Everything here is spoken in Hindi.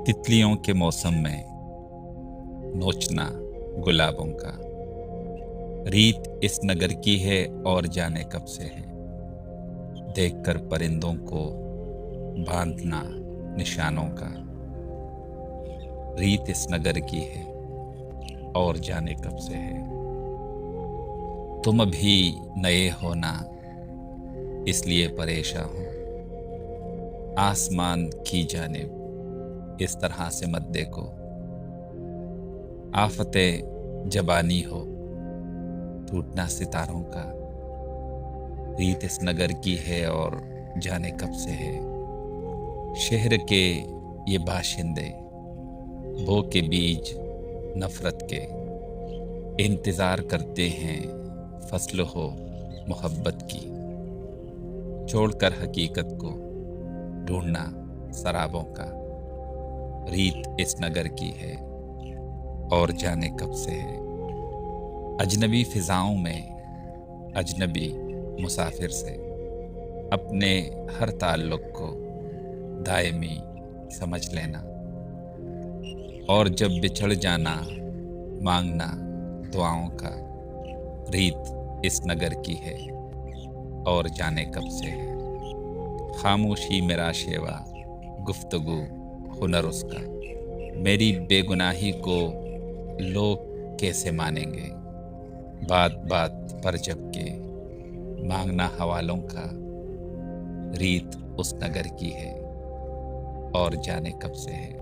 तितलियों के मौसम में नोचना गुलाबों का। रीत इस नगर की है और जाने कब से है। देखकर परिंदों को बांधना निशानों का। रीत इस नगर की है और जाने कब से है। तुम अभी नए हो ना, इसलिए परेशान हूं। आसमान की जानिब इस तरह से मत देखो। आफतें जबानी हो, टूटना सितारों का। रीत इस नगर की है और जाने कब से है। शहर के ये बाशिंदे बो के बीज नफरत के इंतजार करते हैं। फसल हो मोहब्बत की, छोड़कर हकीकत को ढूंढना शराबों का। रीत इस नगर की है और जाने कब से है। अजनबी फिजाओं में अजनबी मुसाफिर से अपने हर ताल्लुक को दायमी समझ लेना। और जब बिछड़ जाना मांगना दुआओं का। रीत इस नगर की है और जाने कब से है। खामोशी मेरा शेवा, गुफ्तगू हुनर उसका। मेरी बेगुनाही को लोग कैसे मानेंगे। बात बात पर जबके मांगना हवालों का। रीत उस नगर की है और जाने कब से है।